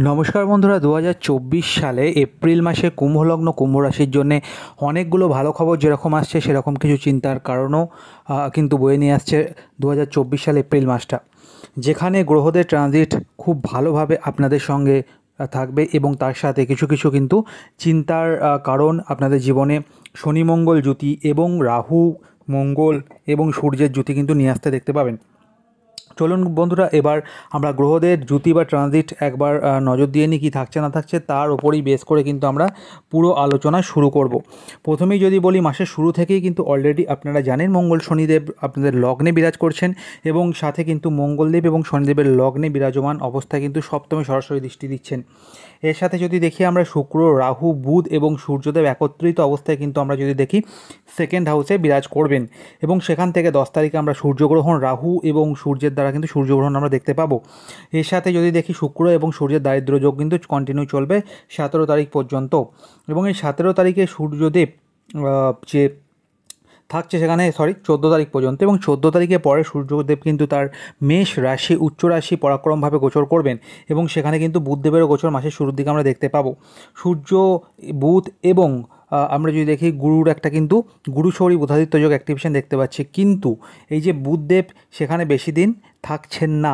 নমস্কার বন্ধুরা, 2024 সালে এপ্রিল মাসে কুম্ভলগ্ন কুম্ভ রাশির জন্যে অনেকগুলো ভালো খবর যেরকম আসছে সেরকম কিছু চিন্তার কারণও কিন্তু বয়ে নিয়ে আসছে 2024 সালে এপ্রিল মাসটা, যেখানে গ্রহদের ট্রানজিট খুব ভালোভাবে আপনাদের সঙ্গে থাকবে এবং তার সাথে কিছু কিছু কিন্তু চিন্তার কারণ আপনাদের জীবনে শনি মঙ্গল জুতি এবং রাহু মঙ্গল এবং সূর্যের জুতি কিন্তু নিয়ে আসতে দেখতে পাবেন। চলুন বন্ধুরা, এবার আমরা গ্রহদের জুতি বা ট্রানজিট একবার নজর দিয়ে নিই কী থাকছে না থাকছে, তার ওপরই বেস করে কিন্তু আমরা পুরো আলোচনা শুরু করব। প্রথমেই যদি বলি, মাসের শুরু থেকেই কিন্তু অলরেডি আপনারা জানেন মঙ্গল শনিদেব আপনাদের লগ্নে বিরাজ করছেন এবং সাথে কিন্তু মঙ্গলদেব এবং শনিদেবের লগ্নে বিরাজমান অবস্থায় কিন্তু সপ্তমে সরাসরি দৃষ্টি দিচ্ছেন। এর সাথে যদি দেখি আমরা শুক্র, রাহু, বুধ এবং সূর্যদেব একত্রিত অবস্থায় কিন্তু আমরা যদি দেখি সেকেন্ড হাউসে বিরাজ করবেন এবং সেখান থেকে 10 তারিখে আমরা সূর্যগ্রহণ, রাহু এবং সূর্যের দ্বারা কিন্তু সূর্যগ্রহণ আমরা দেখতে পাবো। এর সাথে যদি দেখি শুক্র এবং সূর্যের দারিদ্র যোগ কিন্তু কন্টিনিউ চলবে 17 তারিখ পর্যন্ত এবং এই 17 তারিখে সূর্যদেব যে থাকছে সেখানে 14 তারিখ পর্যন্ত এবং 14 তারিখে পরে সূর্যদেব কিন্তু তার মেষ রাশি উচ্চ রাশি পরাক্রমভাবে গোচর করবেন এবং সেখানে কিন্তু বুধদেবেরও গোচর মাসের শুরুর দিকে আমরা দেখতে পাবো। সূর্য, বুধ এবং আমরা যদি দেখি গুরুর একটা কিন্তু গুরু শৌরী বুধাদিত্য যোগ অ্যাক্টিভেশন দেখতে পাচ্ছি, কিন্তু এই যে বুধদেব সেখানে বেশি দিন থাকছেন না,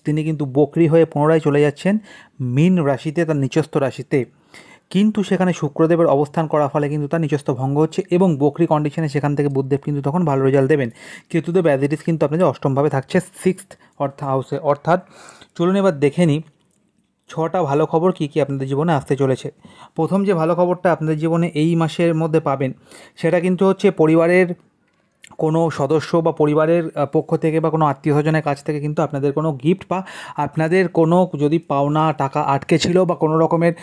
তিনি কিন্তু বকরি হয়ে পুনরায় চলে যাচ্ছেন মীন রাশিতে, তার নিচস্থ রাশিতে। কিন্তু সেখানে শুক্রদেবের অবস্থান করার ফলে কিন্তু তার নিজস্ব ভঙ্গ হচ্ছে এবং বকরি কন্ডিশনে সেখান থেকে বুধদেব কিন্তু তখন ভালো রেজাল্ট দেবেন। কেতুদেব অ্যাজ ইট ইজ কিন্তু আপনাদের অষ্টমভাবে থাকছে 6th হাউসে। অর্থাৎ চলুন এবার দেখে নিই 6টা ভালো খবর কী কী আপনাদের জীবনে আসতে চলেছে। প্রথম যে ভালো খবরটা আপনাদের জীবনে এই মাসের মধ্যে পাবেন সেটা কিন্তু হচ্ছে পরিবারের কোনো সদস্য বা পরিবারের পক্ষ থেকে বা কোনো আত্মীয় স্বজনের কাছ থেকে কিন্তু আপনাদের কোনো গিফট বা আপনাদের কোনো যদি পাওনা টাকা আটকে ছিল বা কোনো রকমের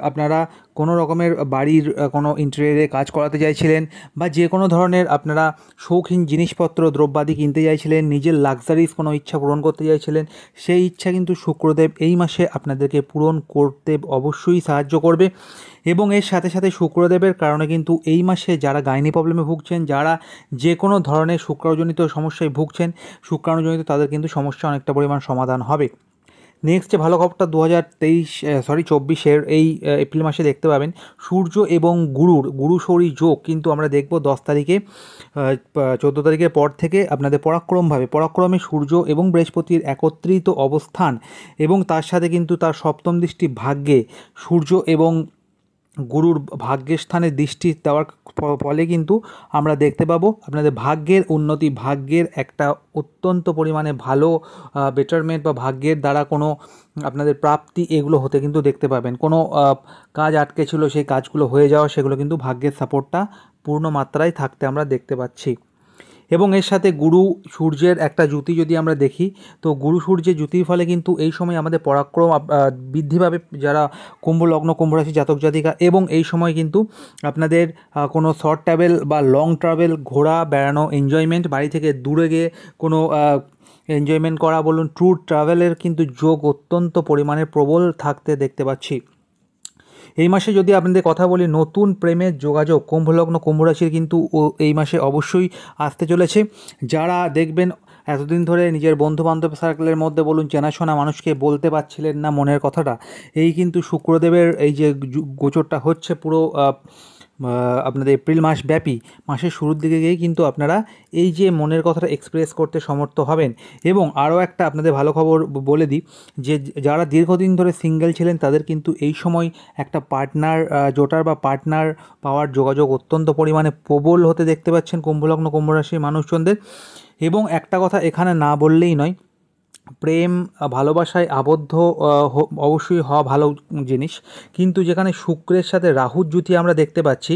আপনারা কোনো রকমের বাড়ির কোনো ইন্টেরিয়রে কাজ করাতে চাইছিলেন বা যে কোনো ধরনের আপনারা শৌখিন জিনিসপত্র দ্রব্যাদি কিনতে চাইছিলেন, নিজের লাক্সারিস কোনো ইচ্ছা পূরণ করতে চাইছিলেন, সেই ইচ্ছা কিন্তু শুক্রদেব এই মাসে আপনাদেরকে পূরণ করতে অবশ্যই সাহায্য করবে। এবং এর সাথে সাথে শুক্রদেবের কারণে কিন্তু এই মাসে যারা গাইনি প্রবলেমে ভুগছেন, যারা যে কোনো ধরনের শুক্রাণুজনিত সমস্যায় ভুগছেন, শুক্রাণুজনিত তাদের কিন্তু সমস্যা অনেকটা পরিমাণ সমাধান হবে। নেক্সট যে ভালো খবরটা 2024 এই এপ্রিল মাসে দেখতে পাবেন, সূর্য এবং গুরু শৌরী যোগ কিন্তু আমরা দেখব 10 তারিখে 14 তারিখের পর থেকে আপনাদের পরাক্রমে সূর্য এবং বৃহস্পতির একত্রিত অবস্থান এবং তার সাথে কিন্তু তার সপ্তম দৃষ্টি ভাগ্যে সূর্য এবং গুরুর ভাগ্যের স্থানে দৃষ্টি দেওয়ার ফলে কিন্তু আমরা দেখতে পাবো আপনাদের ভাগ্যের উন্নতি, ভাগ্যের একটা অত্যন্ত পরিমাণে ভালো বেটারমেন্ট বা ভাগ্যের দ্বারা কোনো আপনাদের প্রাপ্তি এগুলো হতে কিন্তু দেখতে পাবেন। কোনো কাজ আটকে ছিল সেই কাজগুলো হয়ে যাওয়া, সেগুলো কিন্তু ভাগ্যের সাপোর্টটা পূর্ণ মাত্রায় থাকতে আমরা দেখতে পাচ্ছি। এবং এর সাথে গুরু সূর্যের একটা জুতি যদি আমরা দেখি, তো গুরু সূর্যের জুতির ফলে কিন্তু এই সময় আমাদের পরাক্রম বৃদ্ধি পাবে যারা কুম্ভ লগ্ন কুম্ভ রাশি জাতক জাতিকা, এবং এই সময় কিন্তু আপনাদের কোনো শর্ট ট্রাভেল বা লং ট্রাভেল, ঘোরা বেড়ানো, এনজয়মেন্ট, বাড়ি থেকে দূরে গিয়ে কোনো এনজয়মেন্ট করা বলুন, ট্যুর ট্রাভেলের কিন্তু যোগ অত্যন্ত পরিমাণে প্রবল থাকতে দেখতে পাচ্ছি। এই মাসে যদি আপনাদের কথা বলি, নতুন প্রেমের যোগাযোগ কুম্ভলগ্ন কুম্ভ রাশির কিন্তু এই মাসে অবশ্যই আসতে চলেছে। যারা দেখবেন এতদিন ধরে নিজের বন্ধুবান্ধব সার্কেলের মধ্যে বলুন, চেনাশোনা মানুষকে বলতে পারছিলেন না মনের কথাটা, এই কিন্তু শুক্রদেবের এই যে গোচরটা হচ্ছে পুরো আপনাদের এপ্রিল মাস ব্যাপী, মাসের শুরুর দিকে গিয়েই কিন্তু আপনারা এই যে মনের কথাটা এক্সপ্রেস করতে সমর্থ হবেন। এবং আরও একটা আপনাদের ভালো খবর বলে দিই, যে যারা দীর্ঘদিন ধরে সিঙ্গেল ছিলেন তাদের কিন্তু এই সময় একটা পার্টনার জোটার বা পার্টনার পাওয়ার যোগাযোগ অত্যন্ত পরিমাণে প্রবল হতে দেখতে পাচ্ছেন কুম্ভলগ্ন কুম্ভ রাশির মানুষজনদের। এবং একটা কথা এখানে না বললেই নয়, প্রেম ভালোবাসায় আবদ্ধ অবশ্যই হওয়া ভালো জিনিস, কিন্তু যেখানে শুক্রের সাথে রাহুর জুতি আমরা দেখতে পাচ্ছি,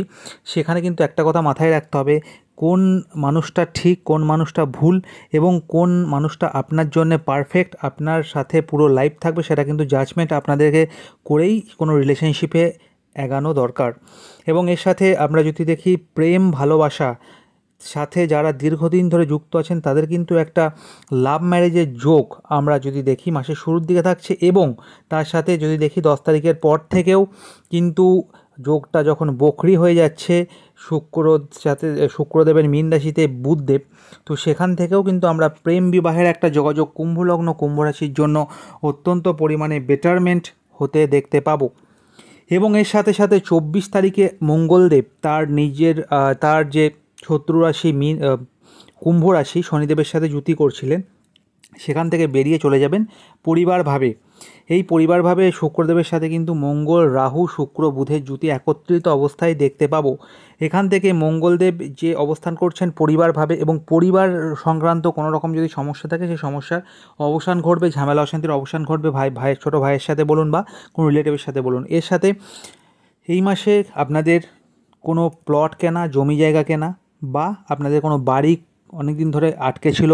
সেখানে কিন্তু একটা কথা মাথায় রাখতে হবে, কোন মানুষটা ঠিক, কোন মানুষটা ভুল এবং কোন মানুষটা আপনার জন্য পারফেক্ট, আপনার সাথে পুরো লাইফ থাকবে, সেটা কিন্তু জাজমেন্ট আপনাদেরকে করেই কোনো রিলেশনশিপে এগানো দরকার। এবং এর সাথে আমরা যদি দেখি প্রেম ভালোবাসা সাথে যারা দীর্ঘদিন ধরে যুক্ত আছেন তাদের কিন্তু একটা লাভ ম্যারেজের যোগ আমরা যদি দেখি মাসের শুরুর দিকে থাকছে, এবং তার সাথে যদি দেখি 10 তারিখের পর থেকেও কিন্তু যোগটা যখন বকরি হয়ে যাচ্ছে শুক্রদেবের মীন রাশিতে বুধদেব, তো সেখান থেকেও কিন্তু আমরা প্রেম বিবাহের একটা যোগাযোগ কুম্ভলগ্ন কুম্ভ রাশির জন্য অত্যন্ত পরিমাণে বেটারমেন্ট হতে দেখতে পাবো। এবং এর সাথে সাথে 24 তারিখে মঙ্গলদেব তার যে শত্রু রাশি কুম্ভ রাশি শনিদেবের সাথে যুতি করছিলেন, সেখান থেকে বেরিয়ে চলে যাবেন পরিবারভাবে। এই পরিবারভাবে শুক্রদেবের সাথে কিন্তু মঙ্গল, রাহু, শুক্র, বুধের যুতি একত্রিত অবস্থায় দেখতে পাবো। এখান থেকে মঙ্গলদেব যে অবস্থান করছেন পরিবারভাবে, এবং পরিবার সংক্রান্ত কোনো রকম যদি সমস্যা থাকে সেই সমস্যার অবসান ঘটবে, ঝামেলা অশান্তির অবসান ঘটবে, ছোটো ভাইয়ের সাথে বলুন বা কোনো রিলেটিভের সাথে বলুন। এর সাথে এই মাসে আপনাদের কোনো প্লট কেনা, জমি জায়গা কেনা, বা আপনাদের কোনো বাড়ি অনেক দিন ধরে আটকে ছিল,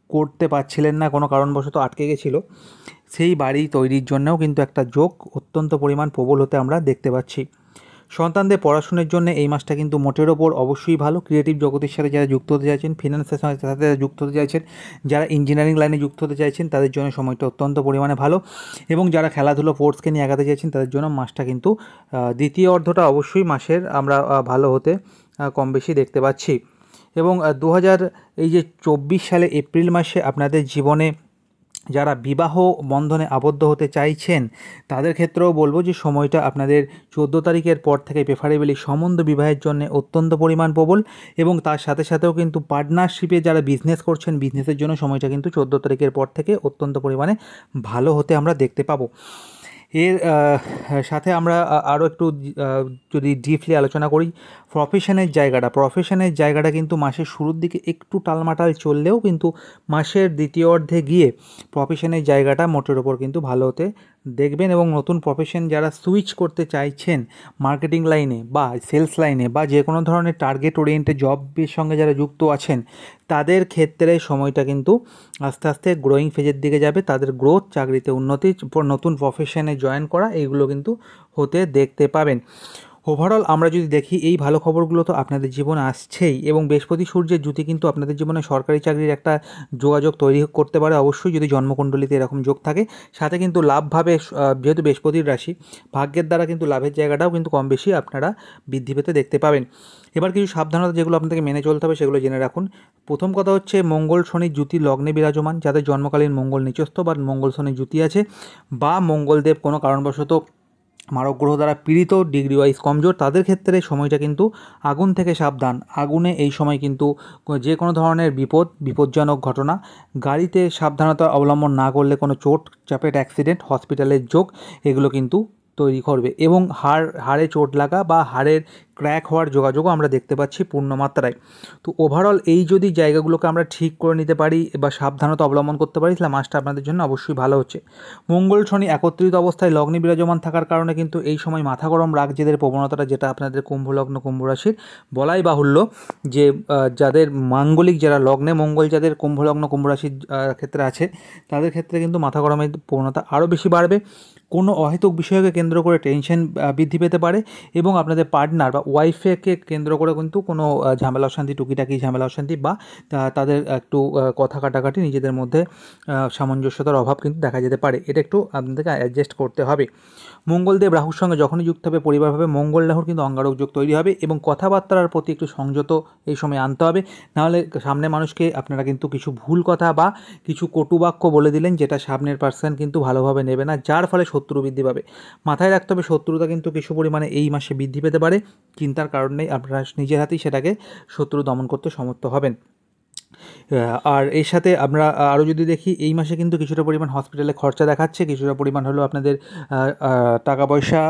করতে পারছিলেন না, কোনো কারণবশত আটকে গেছিলো, সেই বাড়ি তৈরির জন্যও কিন্তু একটা যোগ অত্যন্ত পরিমাণ প্রবল হতে আমরা দেখতে পাচ্ছি। সন্তানদের পড়াশোনার জন্য এই মাসটা কিন্তু মোটের ওপর অবশ্যই ভালো। ক্রিয়েটিভ জগতের সাথে যারা যুক্ত হতে চাইছেন, ফিনান্সের সাথে যারা যুক্ত হতে চাইছেন, যারা ইঞ্জিনিয়ারিং লাইনে যুক্ত হতে চাইছেন, তাদের জন্য সময়টা অত্যন্ত পরিমাণে ভালো। এবং যারা খেলাধুলো স্পোর্টসকে নিয়ে আগাতে চাইছেন, তাদের জন্য মাসটা কিন্তু দ্বিতীয় অর্ধটা অবশ্যই মাসের আমরা ভালো হতে কম বেশি দেখতে পাচ্ছি। এবং 2024 সালে এপ্রিল মাসে আপনাদের জীবনে যারা বিবাহ বন্ধনে আবদ্ধ হতে চাইছেন, তাদের ক্ষেত্রেও বলবো যে সময়টা আপনাদের 14 তারিখের পর থেকে প্রেফারেবলি সম্বন্ধ বিবাহের জন্য অত্যন্ত পরিমাণ প্রবল। এবং তার সাথে সাথেও কিন্তু পার্টনারশিপে যারা বিজনেস করছেন, বিজনেসের জন্য সময়টা কিন্তু 14 তারিখের পর থেকে অত্যন্ত পরিমাণে ভালো হতে আমরা দেখতে পাবো। এর সাথে আমরা আরও একটু যদি ডিপলি আলোচনা করি, প্রফেশনের জায়গাটা কিন্তু মাসের শুরুর দিকে একটু টালমাটাল চললেও কিন্তু মাসের দ্বিতীয় অর্ধে গিয়ে প্রফেশনের জায়গাটা মোটের ওপর কিন্তু ভালো হতে দেখবেন। এবং নতুন প্রফেশন যারা সুইচ করতে চাইছেন, মার্কেটিং লাইনে বা সেলস লাইনে বা যে কোনো ধরনের টার্গেট ওরিয়েন্টেড জবের সঙ্গে যারা যুক্ত আছেন, তাদের ক্ষেত্রে সময়টা কিন্তু আস্তে আস্তে গ্রোয়িং ফেজের দিকে যাবে। তাদের গ্রোথ, চাকরিতে উন্নতি, নতুন প্রফেশনে জয়েন করা, এইগুলো কিন্তু হতে দেখতে পাবেন। ওভারঅল আমরা যদি দেখি, এই ভালো খবরগুলো তো আপনাদের জীবনে আসছেই, এবং বৃহস্পতি সূর্যের যুতি কিন্তু আপনাদের জীবনে সরকারি চাকরির একটা যোগাযোগ তৈরি করতে পারে অবশ্যই, যদি জন্মকুণ্ডলিতে এরকম যোগ থাকে। সাথে কিন্তু লাভভাবে, যেহেতু বৃহস্পতির রাশি, ভাগ্যের দ্বারা কিন্তু লাভের জায়গাটাও কিন্তু কম বেশি আপনারা বৃদ্ধি পেতে দেখতে পাবেন। এবার কিছু সাবধানতা যেগুলো আপনাদেরকে মেনে চলতে হবে সেগুলো জেনে রাখুন। প্রথম কথা হচ্ছে, মঙ্গল শনির যুতি লগ্নে বিরাজমান, যাদের জন্মকালীন মঙ্গল নিচস্থ বা মঙ্গল শনির যুতি আছে, বা মঙ্গলদেব কোনো কারণবশত মারক গ্রহ দ্বারা পীড়িত, ডিগ্রি ওয়াইজ কমজোর, তাদের ক্ষেত্রে সময়টা কিন্তু আগুন থেকে সাবধান। আগুনে এই সময় কিন্তু যে কোনো ধরনের বিপজ্জনক ঘটনা, গাড়িতে সাবধানতা অবলম্বন না করলে কোনো চোট চাপেট, অ্যাক্সিডেন্ট, হসপিটালের যোগ, এগুলো কিন্তু তৈরি করবে। এবং হাড়ে চোট লাগা বা হাড়ের ক্র্যাক হওয়ার যোগাযোগও আমরা দেখতে পাচ্ছি পূর্ণমাত্রায়। তো ওভারঅল এই যদি জায়গাগুলোকে আমরা ঠিক করে নিতে পারি বা সাবধানতা অবলম্বন করতে পারি, তাহলে মাসটা আপনাদের জন্য অবশ্যই ভালো হচ্ছে। মঙ্গল শনি একত্রিত অবস্থায় লগ্নে বিরাজমান থাকার কারণে কিন্তু এই সময় মাথা গরম, রাগ জেদের প্রবণতাটা, যেটা আপনাদের কুম্ভ লগ্ন, কুম্ভ রাশির, বলাই বাহুল্য যে যাদের মাঙ্গলিক, যারা লগ্নে মঙ্গল যাদের কুম্ভ লগ্ন, কুম্ভ রাশির ক্ষেত্রে আছে, তাদের ক্ষেত্রে কিন্তু মাথা গরমের প্রবণতা আরও বেশি বাড়বে। কোনো অহেতুক বিষয়কে কেন্দ্র করে টেনশন বৃদ্ধি পেতে পারে, এবং আপনাদের পার্টনার বা ওয়াইফকে কেন্দ্র করে কিন্তু কোনো ঝামেলা অশান্তি, টুকিটাকি ঝামেলা অশান্তি, বা তাদের একটু কথা কাটাকাটি, নিজেদের মধ্যে সামঞ্জস্যতার অভাব কিন্তু দেখা যেতে পারে। এটা একটু আপনাদেরকে অ্যাডজাস্ট করতে হবে। মঙ্গলদেব রাহুর সঙ্গে যখনই যুক্ত হবে পরিবারভাবে, মঙ্গল রাহুর কিন্তু অঙ্গারক যোগ তৈরি হবে, এবং কথাবার্তার প্রতি একটু সংযত এই সময় আনতে হবে। নাহলে সামনে মানুষকে আপনারা কিন্তু কিছু ভুল কথা বা কিছু কটুবাক্য বলে দিলেন, যেটা সামনের পার্সন কিন্তু ভালোভাবে নেবে না, যার ফলে শত্রু বৃদ্ধি পাবে। মাথায় রাখতে হবে, শত্রুতা কিন্তু কিছু পরিমাণে এই মাসে বৃদ্ধি পেতে পারে। চিন্তার কারণ নেই, আপনারা নিজের হাতেই সেটাকে শত্রু দমন করতে সমর্থ হবেন। আর এর সাথে আমরা আরও যদি দেখি, এই মাসে কিন্তু কিছুটা পরিমাণ হসপিটালে খরচা দেখাচ্ছে, কিছুটা পরিমাণ হলেও আপনাদের টাকা পয়সা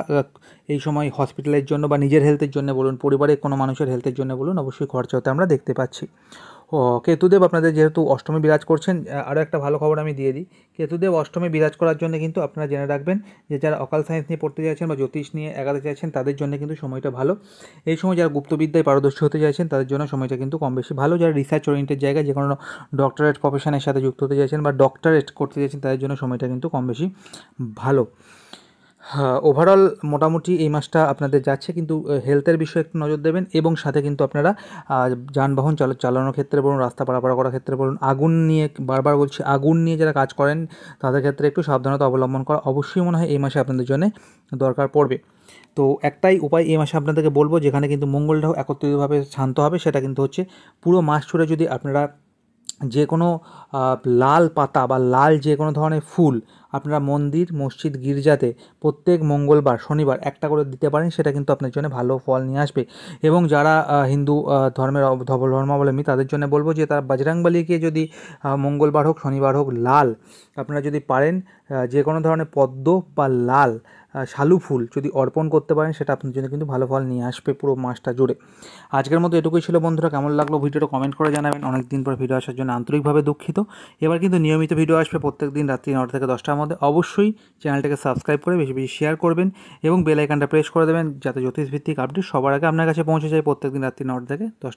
এই সময় হসপিটালের জন্য বা নিজের হেলথের জন্য বলুন, পরিবারের কোনো মানুষের হেলথের জন্য বলুন, অবশ্যই খরচা হতে আমরা দেখতে পাচ্ছি। কেতুদেব আপনাদের যেহেতু অষ্টমে বিরাজ করছেন, আরও একটা ভালো খবর আমি দিয়ে দিই। কেতুদেব অষ্টমে বিরাজ করার জন্য কিন্তু আপনারা জেনে রাখবেন যে যারা অকাল সায়েন্স নিয়ে পড়তে চাইছেন বা জ্যোতিষ নিয়ে এগাতে চাইছেন, তাদের জন্য কিন্তু সময়টা ভালো। এই সময় যারা গুপ্তবিদ্যায় পারদর্শী হতে চাইছেন, তাদের জন্য সময়টা কিন্তু কম বেশি ভালো। যারা রিসার্চ ওরিয়েন্টেড জায়গায় যে কোনো ডক্টরেট প্রফেশনের সাথে যুক্ত হতে চাইছেন বা ডক্টরেট করতে চাইছেন, তাদের জন্য সময়টা কিন্তু কম বেশি ভালো। ওভারঅল মোটামুটি এই মাসটা আপনাদের যাচ্ছে, কিন্তু হেলথের বিষয়ে একটু নজর দেবেন। এবং সাথে কিন্তু আপনারা যানবাহন চালানোর ক্ষেত্রে বলুন, রাস্তা পারাপার করার ক্ষেত্রে বলুন, আগুন নিয়ে, বারবার বলছি, আগুন নিয়ে যারা কাজ করেন, তাদের ক্ষেত্রে একটু সাবধানতা অবলম্বন করা অবশ্যই মনে হয় এই মাসে আপনাদের জন্য দরকার পড়বে। তো একটাই উপায় এই মাসে আপনাদেরকে বলবো, যেখানে কিন্তু মঙ্গলটাও একত্রিতভাবে শান্ত হবে, সেটা কিন্তু হচ্ছে পুরো মাস জুড়ে যদি আপনারা যে কোনো লাল পাতা বা লাল যে কোনো ধরনের ফুল আপনারা মন্দির, মসজিদ, গির্জাতে প্রত্যেক মঙ্গলবার, শনিবার একটা করে দিতে পারেন। সেটা কিন্তু আপনার জন্য ভালো ফল নিয়ে আসবে। এবং যারা হিন্দু ধর্মের ধর্মাবলম্বী তাদের জন্য বলবো যে তারা বজরংবলীকে যদি মঙ্গলবার হোক, শনিবার হোক, লাল আপনারা যদি পারেন যে কোনো ধরনের পদ্ম বা লাল শালু ফুল যদি অর্পণ করতে পারেন, সেটা আপনার জন্য কিন্তু ভালো ফল নিয়ে আসবে পুরো মাসটা জুড়ে। আজকের মতো এটুকুই ছিল বন্ধুরা। কেমন লাগলো ভিডিওটা কমেন্ট করে জানাবেন। অনেক দিন পর ভিডিও আসার জন্য আন্তরিকভাবে দুঃখিত। এবার কিন্তু নিয়মিত ভিডিও আসবে প্রত্যেক দিন রাত্রি 9টা থেকে 10টার মধ্যে। অবশ্যই চ্যানেলটাকে সাবস্ক্রাইব করে বেশি বেশি শেয়ার করবেন এবং বেল আইকনটা প্রেস করে দেবেন, যাতে জ্যোতিষভিত্তিক আপডেট সবার আগে আপনার কাছে পৌঁছে যায় প্রত্যেক দিন রাত্রি 9টা থেকে 10টা।